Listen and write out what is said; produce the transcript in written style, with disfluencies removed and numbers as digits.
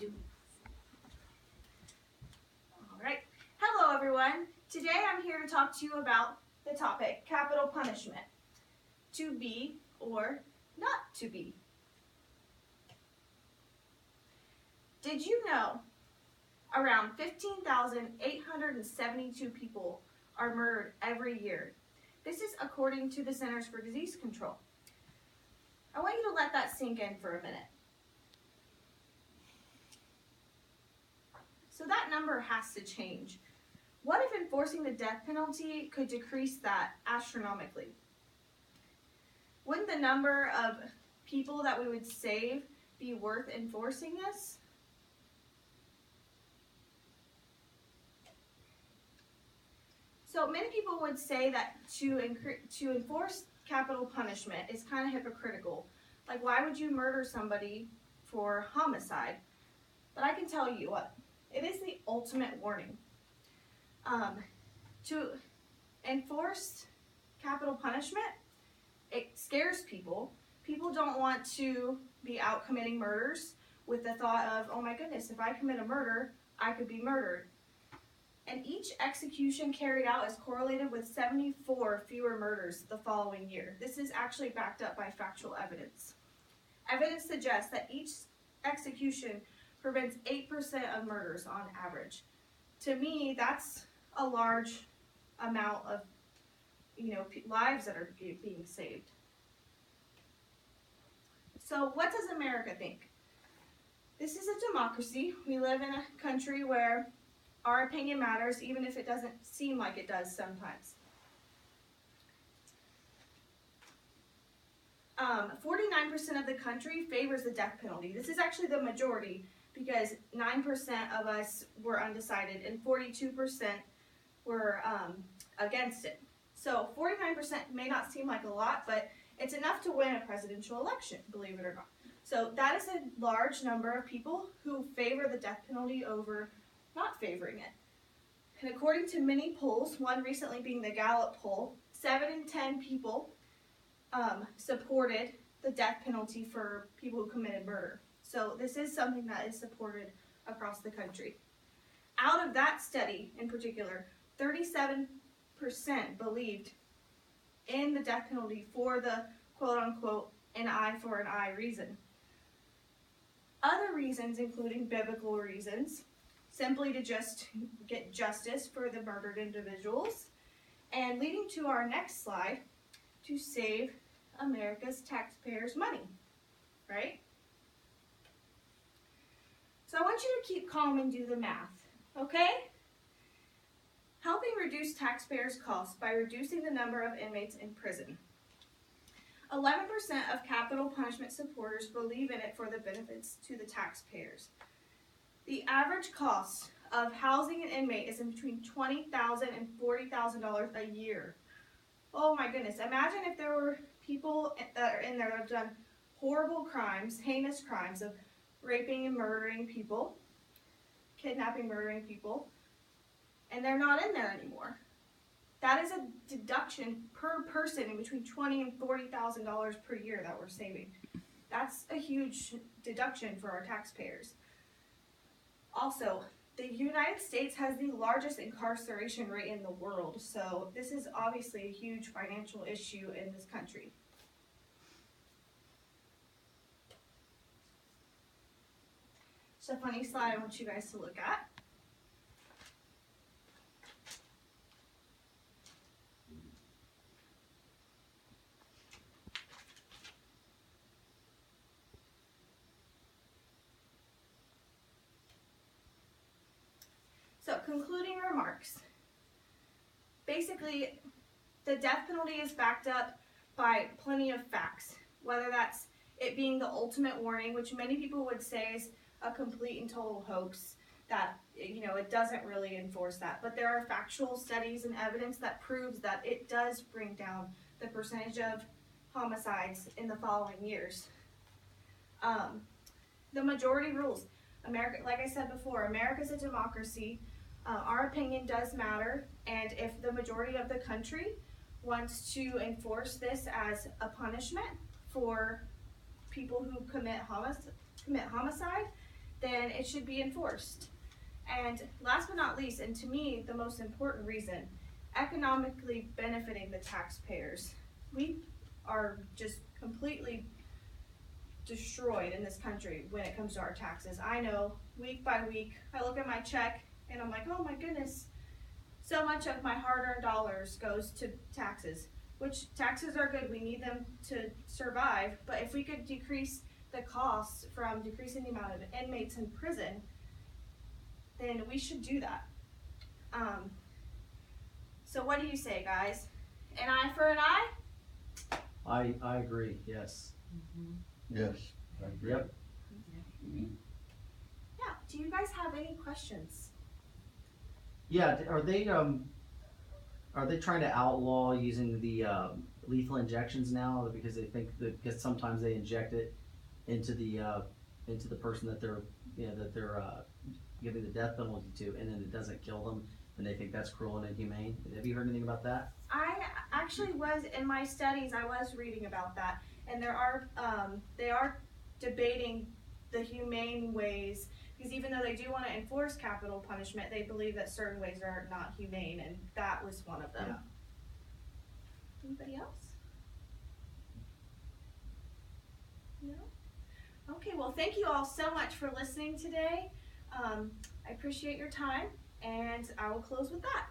All right. Hello, everyone. Today I'm here to talk to you about the topic capital punishment. To be or not to be. Did you know around 15,872 people are murdered every year? This is according to the Centers for Disease Control. I want you to let that sink in for a minute. So that number has to change. What if enforcing the death penalty could decrease that astronomically? Wouldn't the number of people that we would save be worth enforcing this? So many people would say that to enforce capital punishment is kind of hypocritical. Like, why would you murder somebody for homicide? But I can tell you what, it is the ultimate warning. To enforce capital punishment, it scares people. People don't want to be out committing murders with the thought of, oh my goodness, if I commit a murder, I could be murdered. And each execution carried out is correlated with 74 fewer murders the following year. This is actually backed up by factual evidence. Evidence suggests that each execution prevents 8% of murders on average. To me, that's a large amount of, lives that are being saved. So what does America think? This is a democracy. We live in a country where our opinion matters, even if it doesn't seem like it does sometimes. 49% of the country favors the death penalty. This is actually the majority because 9% of us were undecided and 42% were against it. So 49% may not seem like a lot, but it's enough to win a presidential election, believe it or not. So that is a large number of people who favor the death penalty over not favoring it. And according to many polls, one recently being the Gallup poll, 7 in 10 people supported the death penalty for people who committed murder. So this is something that is supported across the country. Out of that study in particular, 37% believed in the death penalty for the quote-unquote an eye for an eye reason. Other reasons, including biblical reasons, simply to just get justice for the murdered individuals, and leading to our next slide, to save America's taxpayers' money, right? So I want you to keep calm and do the math, okay? Helping reduce taxpayers' costs by reducing the number of inmates in prison. 11% of capital punishment supporters believe in it for the benefits to the taxpayers. The average cost of housing an inmate is in between $20,000 and $40,000 a year. Oh my goodness, imagine if there were people that are in there that have done horrible crimes, heinous crimes of raping and murdering people, kidnapping, murdering people, and they're not in there anymore. That is a deduction per person in between $20,000 and $40,000 per year that we're saving. That's a huge deduction for our taxpayers. Also, the United States has the largest incarceration rate in the world, so this is obviously a huge financial issue in this country. It's a funny slide I want you guys to look at. So, concluding remarks. Basically, the death penalty is backed up by plenty of facts, whether that's it being the ultimate warning, which many people would say is a complete and total hoax, that it doesn't really enforce that. But there are factual studies and evidence that proves that it does bring down the percentage of homicides in the following years. The majority rules. America, like I said before, America's a democracy. Our opinion does matter, and if the majority of the country wants to enforce this as a punishment for people who commit homicide, then it should be enforced. And last but not least, and to me the most important reason, economically benefiting the taxpayers. We are just completely destroyed in this country when it comes to our taxes. I know week by week, I look at my check and I'm like, oh my goodness, so much of my hard-earned dollars goes to taxes, which taxes are good. We need them to survive. But if we could decrease the costs from decreasing the amount of inmates in prison, then we should do that. So what do you say, guys? An eye for an eye? I agree, yes. Yes, I agree. Yep. Yeah. Do you guys have any questions? Yeah, are they trying to outlaw using the lethal injections now because they think that, because sometimes they inject it into the person that they're giving the death penalty to, and then it doesn't kill them, and they think that's cruel and inhumane? Have you heard anything about that? I actually was, in my studies, I was reading about that, and they are debating the humane ways, because even though they do want to enforce capital punishment, they believe that certain ways are not humane, and that was one of them. Yeah. Anybody else? No? Okay, well, thank you all so much for listening today. I appreciate your time, and I will close with that.